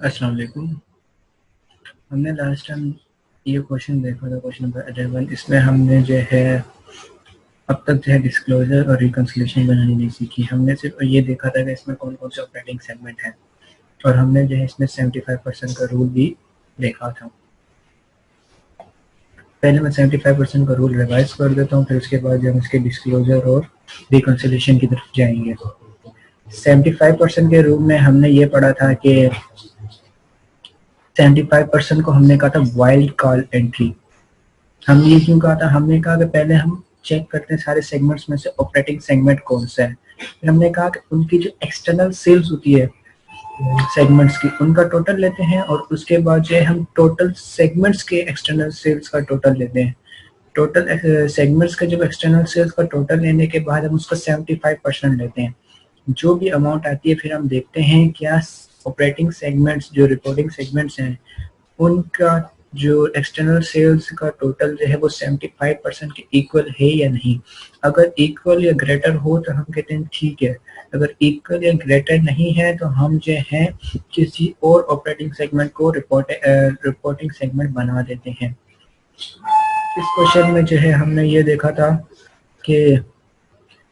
अस्सलाम वालेकुम। हमने लास्ट टाइम ये क्वेश्चन देखा था, क्वेश्चन नंबर 11। इसमें हमने जो है अब तक जो है डिस्क्लोजर और रिकंसिलिएशन बनानी नहीं सीखी। हमने सिर्फ ये देखा था कि इसमें कौन कौन से ऑपरेटिंग सेगमेंट हैं, और हमने जो है इसमें 75% का रूल भी देखा था। पहले मैं 75% का रूल रिवाइज कर देता हूँ, फिर उसके बाद हम इसके डिस्क्लोजर और रिकंसिलिएशन की तरफ जाएंगे। 75% के रूल में हमने ये पढ़ा था कि 75% को हमने कहा था वाइल्ड कार्ड एंट्री। हमने ये क्यों कहा था? हमने कहा कि पहले हम चेक करते हैं सारे सेगमेंट्स में से ऑपरेटिंग सेगमेंट कौन सा है। फिर हमने कहा कि उनकी जो एक्सटर्नल सेल्स होती है सेगमेंट्स की, उनका टोटल लेते हैं, और उसके बाद जो है हम टोटल सेगमेंट्स के एक्सटर्नल सेल्स का टोटल लेते हैं। टोटल सेगमेंट्स का जब एक्सटर्नल सेल्स का टोटल लेने के बाद हम उसका 75% लेते हैं। जो भी अमाउंट आती है फिर हम देखते हैं क्या ऑपरेटिंग सेगमेंट्स, जो रिपोर्टिंग सेगमेंट्स हैं, उनका जो एक्सटर्नल सेल्स का टोटल जो है वो 75% के इक्वल है या नहीं। अगर इक्वल या ग्रेटर हो तो हम कहते हैं ठीक है। अगर इक्वल या ग्रेटर नहीं है तो हम जो है किसी और ऑपरेटिंग सेगमेंट को रिपोर्टिंग सेगमेंट बना देते हैं। इस क्वेश्चन में जो है हमने ये देखा था कि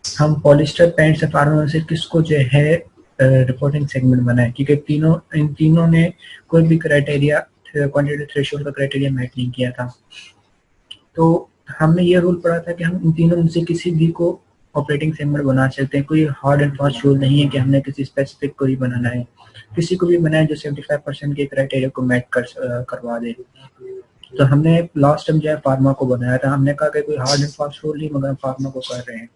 हम पॉलिस्टर पैंट से फार्मा से किसको जो है रिपोर्टिंग सेगमेंट बनाए, क्योंकि इन तीनों ने कोई भी क्राइटेरिया, क्वांटिटी थ्रेशोल्ड का क्राइटेरिया मैच नहीं किया था। तो हमने ये रूल पढ़ा था कि हम इन तीनों में से किसी भी को ऑपरेटिंग सेगमेंट बना सकते हैं। कोई हार्ड एंड फास्ट रूल नहीं है कि हमने किसी स्पेसिफिक को ही बनाना है। किसी को भी बनाए जो 75% के क्राइटेरिया को मैच करवा दे। तो हमने लास्ट टाइम जो है फार्मा को बनाया था। हमने कहा कि कोई हार्ड एंड फास्ट रूल नहीं, मगर हम फार्मा को कर रहे हैं।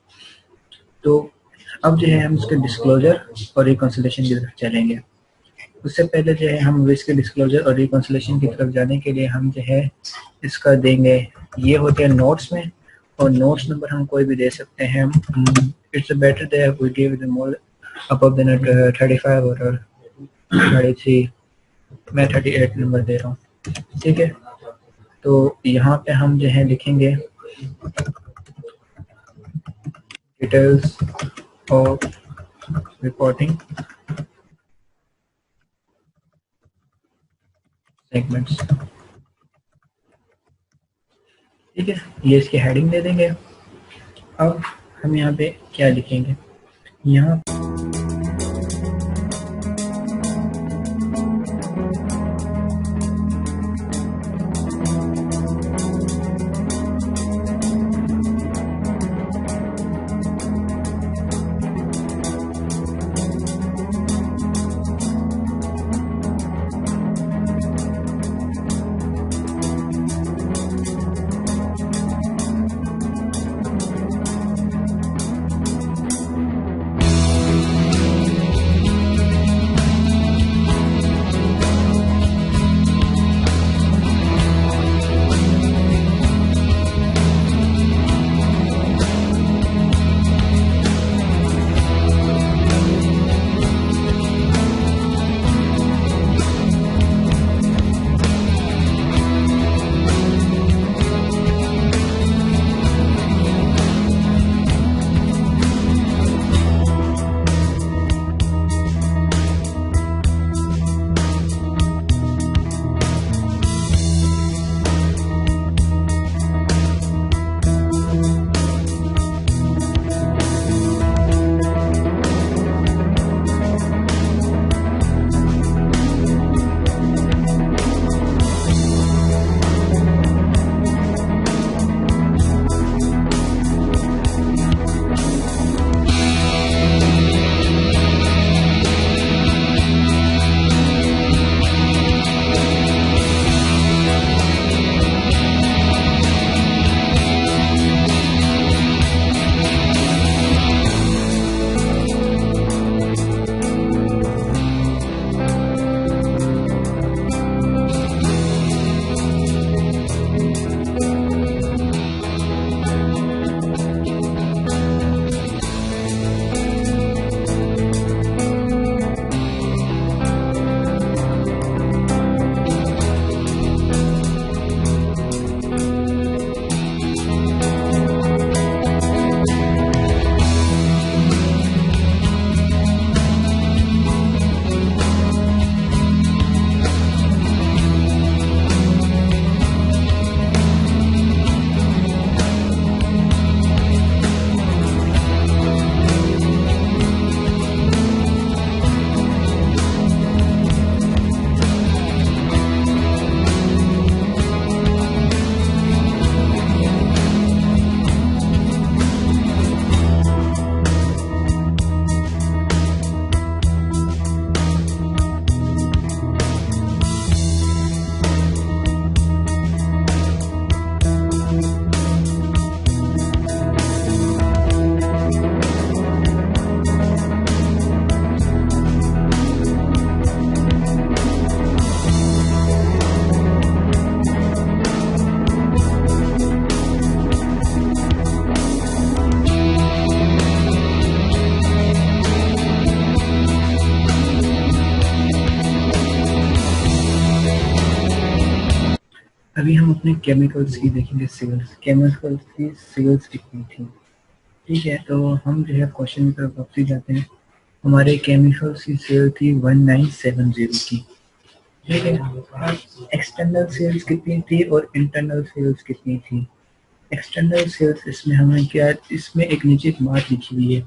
तो अब जो है हम इसके डिस्क्लोजर और रिकंसिलिएशन की तरफ चलेंगे। उससे पहले जो है हम इसके डिस्क्लोजर और रिकंसिलिएशन की तरफ जाने के लिए हम जो है इसका देंगे, ये होते हैं नोट्स में, और नोट्स नंबर हम कोई भी दे सकते हैं। It's better that we give the more above than 35 और 33। मैं 38 नंबर दे रहा हूँ, ठीक है। तो यहाँ पे हम जो है लिखेंगे डिटेल्स ऑफ रिपोर्टिंग सेगमेंट्स, ठीक है। ये इसकी हेडिंग दे देंगे। अब हम यहाँ पे क्या लिखेंगे, यहाँ अभी हम अपने केमिकल्स की देखेंगे सेल्स। केमिकल्स की सेल्स कितनी थी, ठीक है। तो हम जो है क्वेश्चन की तरफ वापसी जाते हैं। हमारे केमिकल्स की सेल थी 1970 की, ठीक है। एक्सटर्नल सेल्स कितनी थी और इंटरनल सेल्स कितनी थी। एक्सटर्नल सेल्स इसमें हमें क्या, इसमें एक नीचे एक बात लिखी हुई है,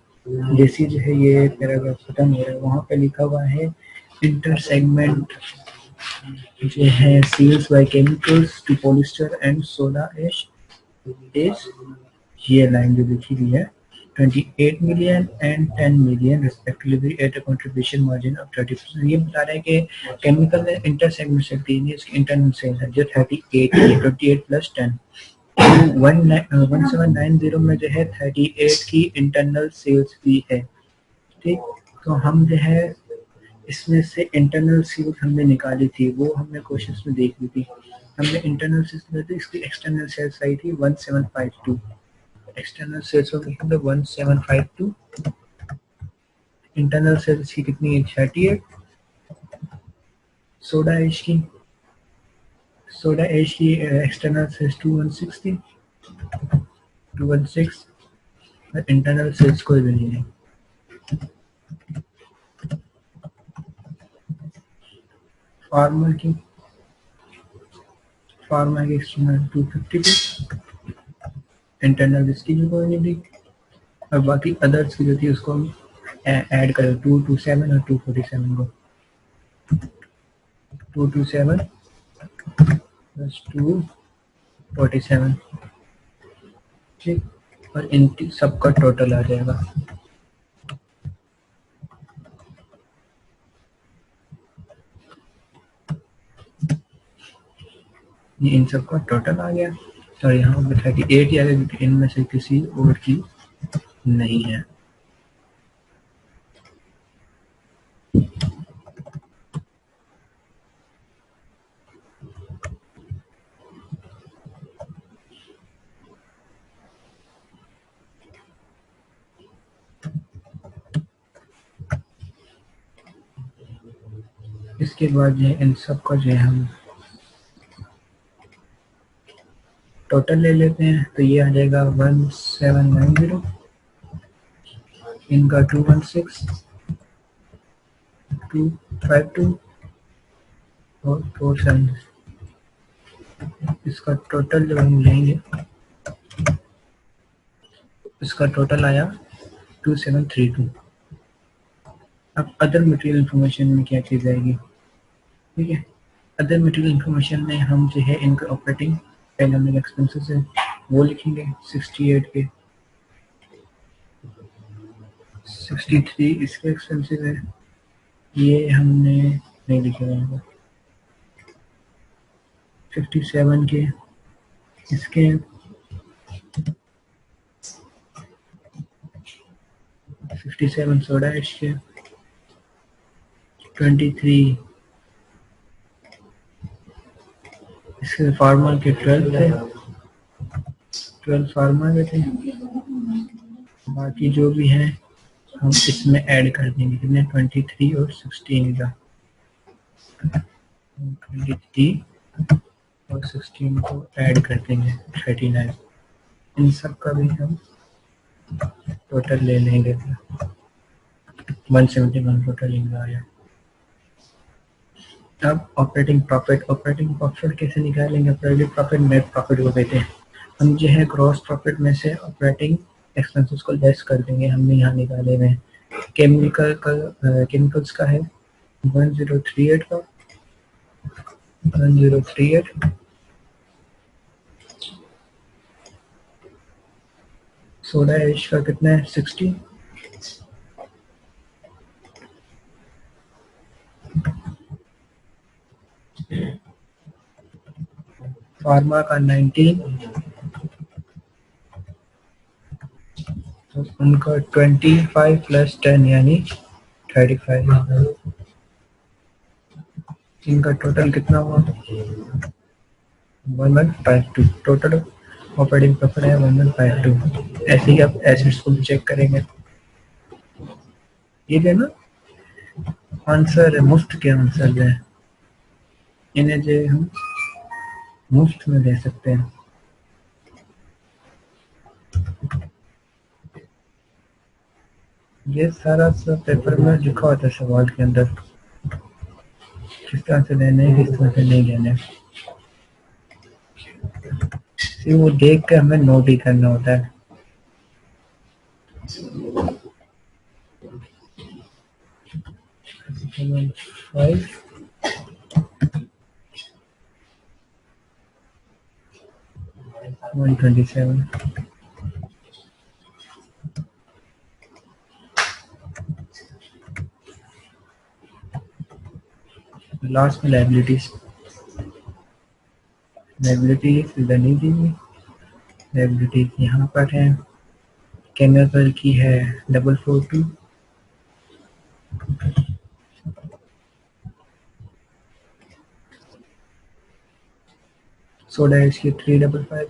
जैसे जो है ये पैराग्राफ खत्म हो रहा है वहाँ पे लिखा हुआ है इंटर सेगमेंट जो है sales by chemicals to polyester and soda ash is, ये लाइन जो लिखी हुई है 28 million and 10 million respectively at a contribution margin of 30%। ये बता रहा है कि केमिकल इंटर सेगमेंट से इसकी इंटरनल सेल है जो 38 है, 28 प्लस 10 1790 में जो है 38 की इंटरनल सेल्स भी है, ठीक। तो हम जो है इसमें से इंटरनल सेल्स हमने निकाली थी, वो हमने क्वेश्चंस में देख ली थी। हमने इंटरनल सेल्स में थी, इसकी एक्सटर्नल सेल्स आई थी 1752, एक्सटर्नल सेल्स होगी 1752, इंटरनल सेल्स की कितनी है 38। सोडा एश की एक्सटर्नल सेल्स 2160 और इंटरनल सेल्स कोई भी नहीं है। फार्मा की एक्सटर्नल 252, इंटरनल इसकी भी कोई नहीं थी, और बाकी अदर्स की जो थी उसको हम ऐड करें 227 और 247 को, 227 प्लस 247, ठीक। और इन सबका टोटल आ जाएगा, ये इन सबका टोटल आ गया। तो यहाँ पे 38 ही आ गया क्योंकि इनमें से किसी और की नहीं है। इसके बाद जो है इन सब का जो है हम टोटल ले लेते हैं, तो ये आ जाएगा 1790, इनका 216, 252 और 47, इसका टोटल जब हम लेंगे इसका टोटल आया 2732। अब अदर मटेरियल इंफॉर्मेशन में क्या चीज़ आएगी, ठीक है। अदर मटेरियल इंफॉर्मेशन में हम जो है इनका ऑपरेटिंग पहले हमने एक्सपेंसेस है वो लिखेंगे 68 के, 63 इसके एक्सपेंसिव है, ये हमने नहीं लिखे हुए, 57 के इसके, 57 सोडा एश के, 23 इसके फार्मा के 12 थे, 12 फार्मा के थे, बाकी जो भी है हम इसमें ऐड कर देंगे, कितने 23 और 16 का, 23 और 16 को ऐड कर देंगे 39। इन सब का भी हम टोटल ले लेंगे, 171 टोटल इनका आया। अब ऑपरेटिंग प्रॉफिट कैसे निकालेंगे। ऑपरेटिंग प्रॉफिट नेट प्रॉफिट को कहते हैं। हम जो है ग्रॉस प्रॉफिट में से ऑपरेटिंग एक्सपेंसेस को लेस कर देंगे, हमने यहाँ निकाले हुए हैं। केमिकल्स का है 1038 का 1038, सोडा एश का कितना है 60, फार्मा का 19, तो उनका 25 प्लस 10 यानी 35। इनका टोटल कितना हुआ 1152, टोटल ऑपरेटिंग प्रॉफिट है 1152। ऐसे ही आप एसेट्स को भी चेक करेंगे, ये जो है ना आंसर है, मुफ्त के आंसर है, इन्हें जो हम मुफ्त में दे सकते हैं। ये सारा सब पेपर में लिखा होता है सवाल के अंदर, किस तरह से लेने हैं, किस तरह से नहीं लेने। सिर्फ वो देख कर हमें नोट ही करना होता है। फाइव 127 लास्ट में लाइबिलिटीज इधर नहीं दी हुई, लाइबिलिटीज यहाँ पर है। केमिकल की है 442, सोडा एच की 355,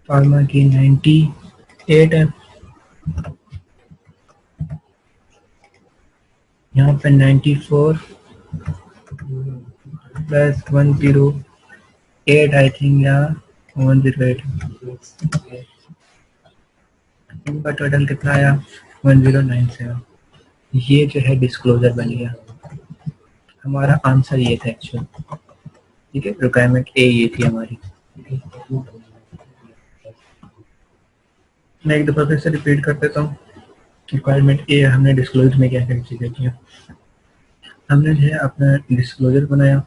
फार्मा की 98 है, यहाँ पे 94 प्लस 108 आई थिंक, या 108, इनका टोटल कितना आया 1097। ये जो है डिस्क्लोजर बन गया। हमारा आंसर ये था एक्चुअल, ठीक है। रिक्वायरमेंट ए ये थी हमारी। मैं एक दफा फिर से रिपीट कर देता हूँ। रिक्वायरमेंट ए, हमने डिस्क्लोजर में क्या क्या चीजें की। हमने जो है अपना डिस्क्लोजर बनाया।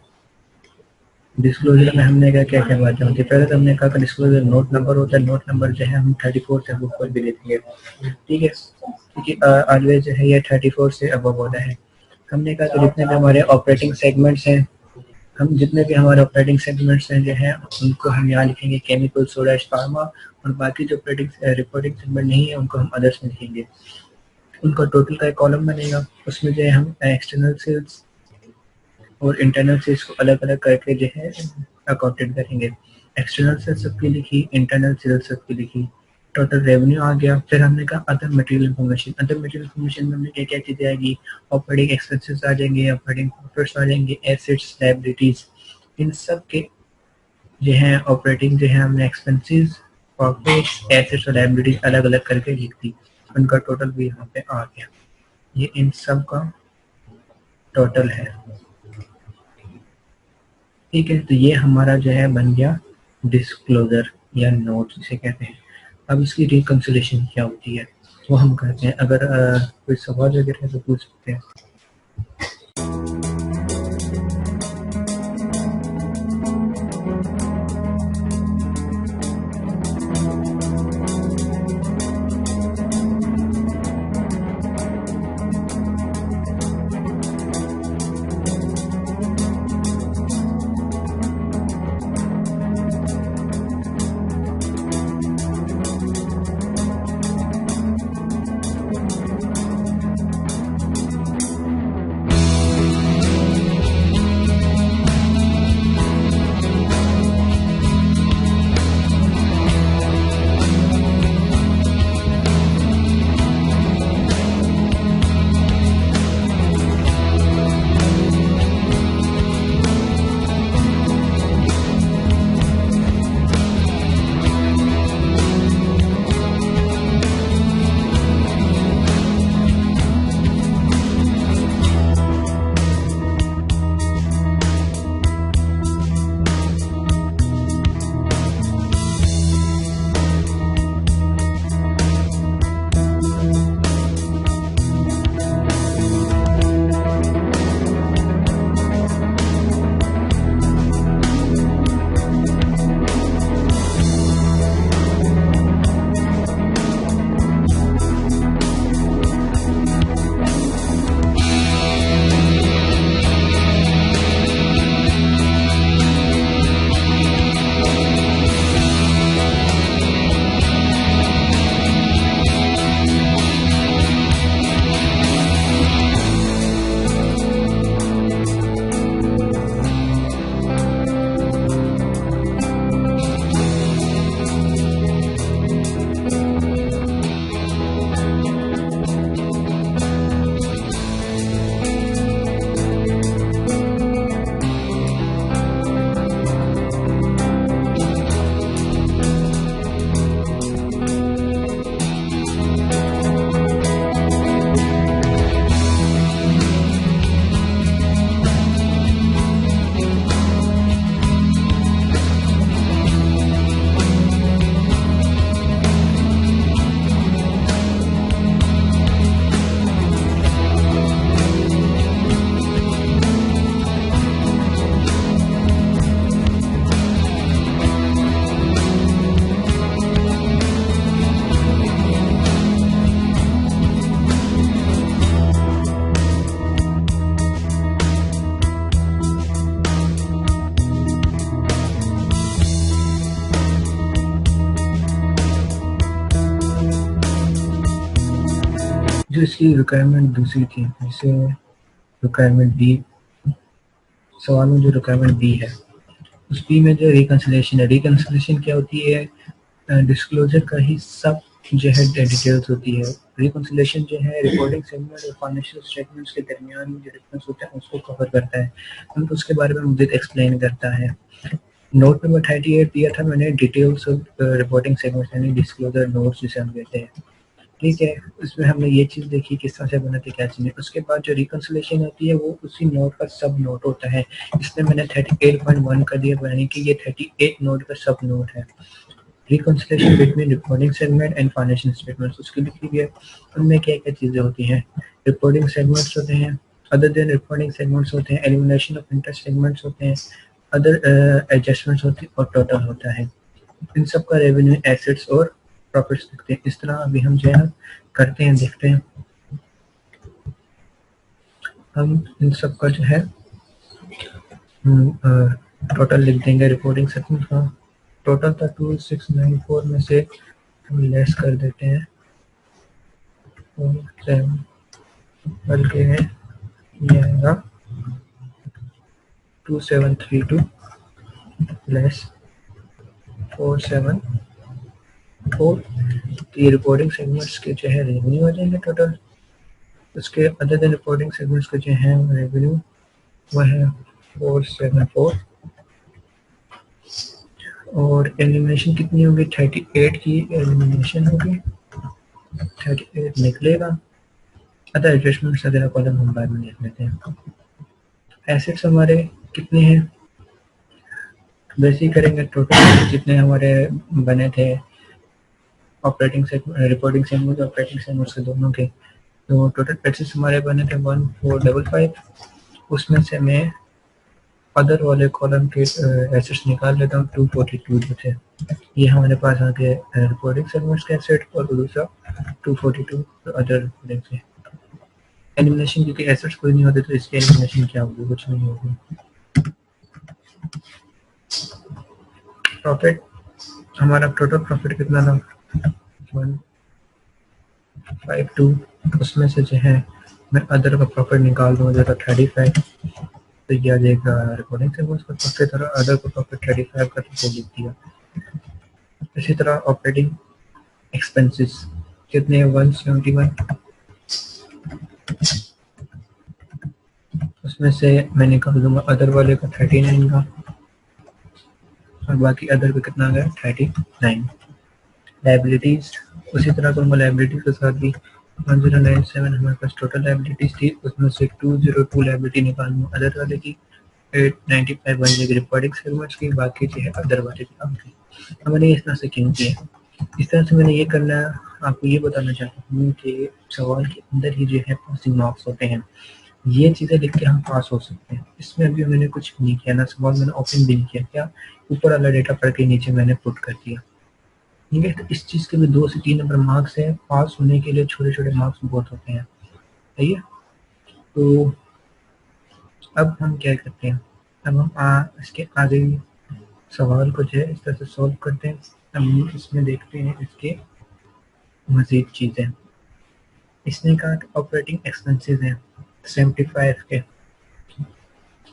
डिस्क्लोजर में हमने क्या क्या क्या बातें होती है। पहले तो हमने कहा कि डिस्क्लोजर नोट नंबर होता है। नोट नंबर जो है हम 34 से ऊपर भी देते हैं, ठीक है, क्योंकि ऑलवेज जो है ये 34 से अबव होता है। हमने कहा कि जितने भी हमारे ऑपरेटिंग सेगमेंट्स हैं, जो है उनको हम यहाँ लिखेंगे केमिकल, सोडा, फार्मा, और बाकी जो रिपोर्टिंग सेगमेंट नहीं है उनको हम अदर्स में लिखेंगे। उनका टोटल का एक कॉलम बनेगा, उसमें जो है हम एक्सटर्नल सेल्स और इंटरनल सेल्स को अलग अलग करके जो है अकाउंटेड करेंगे। एक्सटर्नल सेल्स सबकी लिखी, इंटरनल सेल्स सबकी लिखी, टोटल रेवेन्यू आ गया। फिर हमने कहा अदर मटेरियल इन्फॉर्मेशन में हमने क्या क्या चीजें आएगी, ऑपरेटिंग एक्सपेंसेस आ जाएंगे, ऑपरेटिंग प्रॉफिट्स आ जाएंगे, एसेट्स, लायबिलिटीज, इन सब के जो है ऑपरेटिंग जो है हमने एक्सपेंसेस, प्रॉफिट्स, एसेट्स और लायबिलिटीज अलग अलग करके लिख दी। उनका टोटल भी यहाँ पे आ गया। ये इन सब का टोटल है, ठीक है। तो ये हमारा जो है बन गया डिस्क्लोजर या नोट जिसे कहते हैं। अब इसकी रिकंसिलेशन क्या होती है वो हम करते हैं। अगर कोई सवाल वगैरह है तो पूछ सकते हैं। जो इसकी रिक्वायरमेंट दूसरी थी, जैसे रिक्वायरमेंट बी, सवाल में जो रिक्वायरमेंट बी है उस बी में जो रिकंसिलेशन है, रिकंसिलेशन क्या होती है, डिस्क्लोजर का ही सब जो है डिटेल्स होती है। रिकंसिलेशन जो है रिपोर्टिंग सेगमेंट और फाइनेंशियल स्टेटमेंट्स के दरमियान जो डिफरेंस होता है उसको कवर करता है, हम उसके बारे में मुझे एक्सप्लेन करता है। नोट नंबर 38 दिया था मैंने, डिटेल्स ऑफ रिपोर्टिंग सेगमेंट्स यानी डिस्क्लोजर नोट्स जिसे हम कहते हैं, ठीक है। उसमें हमने ये चीज़ देखी किस तरह से बनाते क्या चीज़ें। उसके बाद जो रिकंसिलेशन होती है वो उसी नोट का सब नोट होता है, इसमें मैंने 38.1 का दिया, यानी कि ये 38 नोट का सब नोट है। Reconciliation between reporting segment and financial statements उसकी लिखी हुई है। उनमें क्या क्या चीज़ें होती हैं, रिपोर्टिंग सेगमेंट्स होते हैं, अदर देन रिपोर्टिंग सेगमेंट्स होते हैं, एलिमिनेशन ऑफ इंटरेस्ट सेगमेंट्स होते हैं, अदर एडजस्टमेंट्स होती है और टोटल होता है। इन सब का रेवेन्यू, एसेट्स और प्रॉफिट्स दिखते हैं। इस तरह अभी हम जो है करते हैं, देखते हैं। हम इन सब का जो है टोटल लिख देंगे रिपोर्टिंग सेगमेंट का। टोटल था 2694 में से हम लेस कर देते हैं 7, बल्कि है ये आएगा 2732 लेस 474। ये रिपोर्टिंग सेगमेंट्स के जो है रेवेन्यू आ जाएंगे टोटल। उसके अदर देन रिपोर्टिंग सेगमेंट्स के जो है रेवेन्यू वह है 474 और एलिमिनेशन कितनी होगी, 38 की एलिमिनेशन होगी, 38 निकलेगा। अदर एडजस्टमेंट्स वगैरह कॉलम हम बाद में देख लेते हैं। एसेट्स हमारे कितने हैं, वैसे ही करेंगे टोटल जितने हमारे बने थे operating segment, reporting segment operating segment के दोनों के। तो टोटल एसेट्स हमारे बने थे 1455, उसमें से मैं अदर वाले कॉलम के एसेट्स निकाल लेता हूँ। 242 जो थे ये हमारे पास आ गए रिपोर्टिंग सेगमेंट्स के एसेट, और दूसरा 242 अदर रिपोर्टिंग से। एलिमिनेशन क्योंकि एसेट्स कोई नहीं होते तो इसकी एलिमिनेशन क्या होगी, कुछ नहीं होगी। प्रॉफिट हमारा टोटल प्रॉफिट कितना था 152, उसमें से जो है मैं अदर का प्रॉफिट निकाल दूँ जो था 35, तो यह आ जाएगा रिपोर्टिंग सेगमेंट्स का प्रॉफिट और अदर का प्रॉफिट 35 का तो लिख दिया। इसी तरह ऑपरेटिंग एक्सपेंसेस कितने 171, उसमें से मैं निकाल दूंगा अदर वाले का 39 का और बाकी अदर का कितना गया 39। लाइबिलिटीज उसी तरह करूँगा, लाइबिलिटीज के साथ भी 1097 हमारे पास टोटल लाइबिलिटीज थी, उसमें से 202 लाइबिलिटी निकालूंगा अदर वाले की, 895 बन जाएगी रिपोर्टिंग सेगमेंट्स की, बाकी जो है अदर वाले की काम की। मैंने इस तरह से क्यों किया, इस तरह से मैंने ये करना आपको ये बताना चाहता हूँ कि सवाल के अंदर ही जो है पासिंग मार्क्स होते हैं, ये चीज़ें लिख के हम पास हो सकते हैं। इसमें अभी मैंने कुछ नहीं किया, ना सवाल मैंने ओपन भी नहीं किया, क्या ऊपर वाला डेटा पढ़ के नीचे मैंने पुट कर दिया, ठीक है। तो इस चीज़ के भी 2 से 3 नंबर मार्क्स है, पास होने के लिए छोटे छोटे मार्क्स बहुत होते हैं, सही है। तो अब हम क्या करते हैं, अब हम इसके आगे सवाल को जो है इस तरह से सॉल्व करते हैं। हम इसमें देखते हैं इसके मज़ीद चीज़ें। इसने कहा कि ऑपरेटिंग एक्सपेंसेस हैं 75 के,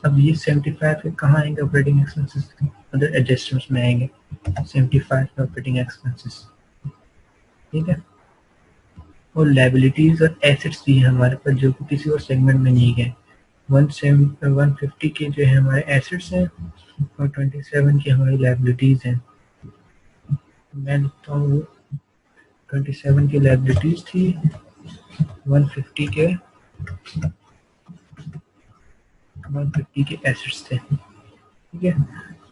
अब ये 75 के कहाँ आएंगे ऑपरेटिंग एक्सपेंसेस, अदर एडजस्टमेंट्स में आएंगे 75 के ऑपरेटिंग एक्सपेंसेस, ठीक है। और लायबिलिटीज और एसेट्स भी है हमारे पास जो कि किसी और सेगमेंट में नहीं गए। 150 के जो है हमारे एसेट्स हैं और 27 की हमारी लायबिलिटीज हैं। मैं लिखता हूँ 27 की लायबिलिटीज थी, 150 के एसेट्स थे, ठीक है।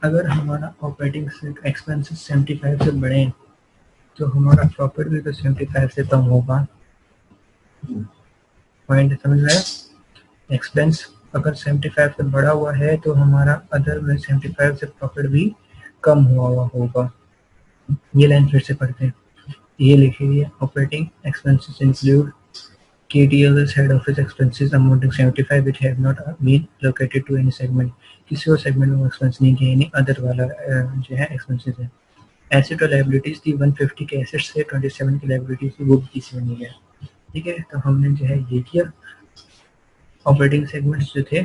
अगर हमारा ऑपरेटिंग एक्सपेंसेस 75 से बढ़े तो हमारा प्रॉफिट भी तो 75 से कम होगा। पॉइंट समझ में आया, एक्सपेंस अगर 75 से बढ़ा हुआ है तो हमारा अदर में 75 से प्रॉफिट भी कम हुआ होगा। ये लाइन फिर से पढ़ते हैं, ये लिखी हुई है operating expenses include KTL as head office expenses amounting 75 which have not been allocated to any segment, किसी और सेगमेंट में एक्सपेंस नहीं किए, यानी अदर वाला जो है एक्सपेंसेस है। एसेट और लायबिलिटीज थी 150 के एसेट्स से, 27 की लायबिलिटीज थी वो भी किसी में नहीं है। ठीक है, तो हमने जो है ये किया। ऑपरेटिंग सेगमेंट्स जो थे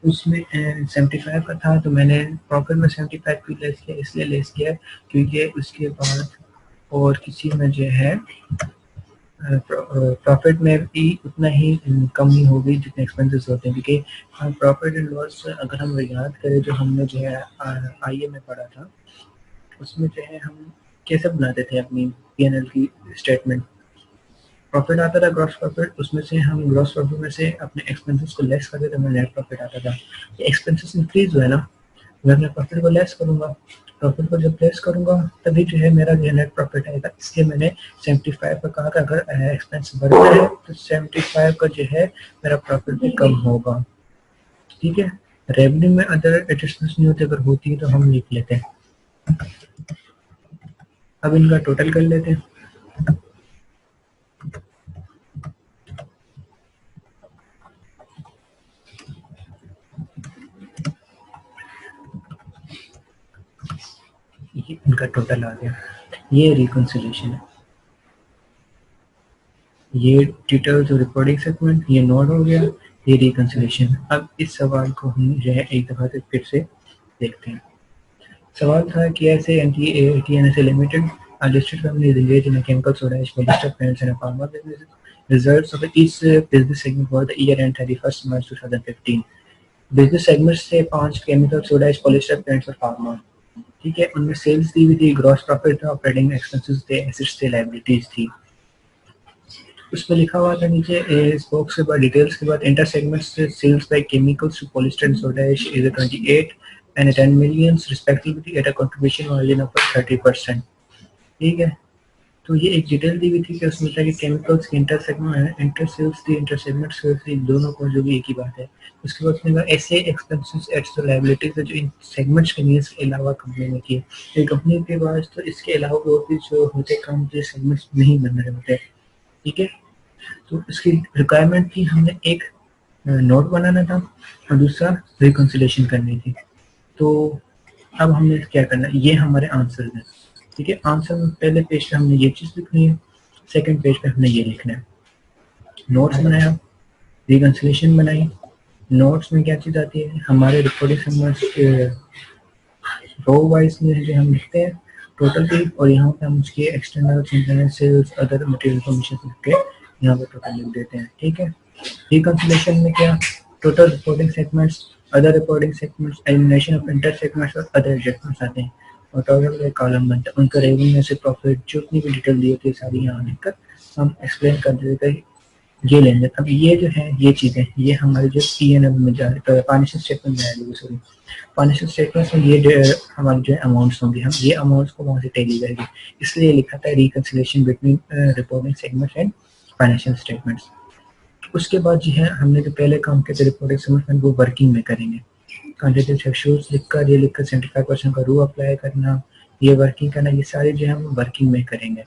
उसमें 75 का था, तो मैंने प्रॉफिट में 75 की लेस किया, इसलिए लेस किया क्योंकि उसके बाद और किसी में जो है प्रॉफिट में भी उतना ही कमी होगी जितने एक्सपेंसेस होते हैं, क्योंकि प्रॉफिट एंड लॉस अगर हम याद करें जो हमने जो है आईए में पढ़ा था, उसमें जो है हम कैसे बनाते थे अपनी पीएनएल की स्टेटमेंट। प्रॉफिट आता था ग्रॉस प्रॉफिट, उसमें से हम ग्रॉस प्रॉफिट में से अपने एक्सपेंसेस को लेस करते थे, हमें नेट प्रॉफिट आता था। ये एक्सपेंसेस इंक्रीज हुआ है ना, अगर मैं प्रॉफिट को लेस करूंगा, प्रॉफिट को जब लेस करूंगा तभी जो है मेरा जो नेट प्रॉफिट आएगा। इसलिए मैंने 75 का कहा था, अगर एक्सपेंस बढ़ता है तो 75 का जो है मेरा प्रॉफिट भी कम होगा। ठीक है, रेवेन्यू में अदर एडजस्टमेंट्स नहीं होती, अगर होती है तो हम लिख लेते हैं। अब इनका टोटल कर लेते हैं। ये इनका टोटल आ गया, ये रिकंसिलिएशन है, ये डिटेल्स रिपोर्टिंग सेगमेंट, ये नोट हो गया, ये रिकंसिलिएशन। अब इस सवाल को हम जो है एक दफा से फिर से देखते हैं। सवाल था कि ऐसे TNSA Limited a listed company is engaged in a chemical soda ash polyester paints and a pharma business. Results of each business segment for the year end 31st March 2015. Business segment से 5 chemical soda ash polyester paints और pharma, ठीक है, उनमें sales दी हुई थी, gross profit था, operating expenses थे, एसेट्स थे, लायबिलिटीज थी। उसमें लिखा हुआ था नीचे इस बॉक्स के बाद डिटेल्स के बाद inter segments sales by chemicals to polyester and soda ash is 28 and 10 million respectively at a contribution margin of 30%। ठीक है, तो ये एक डिटेल दी हुई थी कि उसमें था कि केमिकल्स की इंटर सेगमेंट इंटर सेल्स थी, इंटर सेगमेंट सेल्स थी, दोनों को जो भी एक ही बात है। उसके बाद उसने कहा ऐसे एक्सपेंसेस एक्स्ट्रा लायबिलिटीज जो इन सेगमेंट्स के नीड्स के अलावा कंपनी ने किए, ये कंपनी के पास तो इसके अलावा और भी जो होते काम जो सेगमेंट्स नहीं बन रहे होते। ठीक है, तो इसकी रिक्वायरमेंट थी, हमने एक नोट बनाना था और दूसरा रिकंसिलिएशन करनी थी। तो अब हमने क्या करना है, ये हमारे आंसर हैं। ठीक है, आंसर में पहले पेज पे हमने ये चीज लिखनी है, सेकंड पेज पे हमने ये लिखना है। नोट्स बनाया, रिकंसिलिएशन बनाई। नोट्स में क्या चीज आती है, हमारे रिपोर्टिंग सेगमेंट्स रो वाइज में जो हम लिखते हैं टोटल की, और यहाँ पे हम उसके external internal sales other material information लिख के यहाँ पे टोटल लिख देते हैं। ठीक है, रिकंसिलिएशन में क्या, total reporting segments, other reporting segments, elimination of inter segments और अदर एडजस्टमेंट्स आते हैं, और टोटल एक कॉलम बनता है, उनका रेवेन्यू से प्रॉफिट जो उतनी भी डिटेल दी होती है सारी यहाँ लिखकर हम एक्सप्लेन कर देते हैं। ये लेंगे। अब ये जो है ये चीजें ये हमारे जो पीएनएल में जा रही है, फाइनेंशियल स्टेटमेंट में आएगी, सॉरी फाइनेंशियल स्टेटमेंट में ये हमारी जो अमाउंट्स होंगे, हम ये अमाउंट्स को वहाँ से टेली करेंगे, इसलिए लिखा था reconciliation between reporting segments and financial statements. उसके बाद जो है हमने जो पहले काम किया था रिपोर्टिंग सेगमेंट वो वर्किंग में करेंगे। क्वांटिटेटिव सेक्शंस लिखकर ये लिखकर 75% का रूल अप्लाई करना, ये वर्किंग करना, ये सारे जो है हम वर्किंग में करेंगे।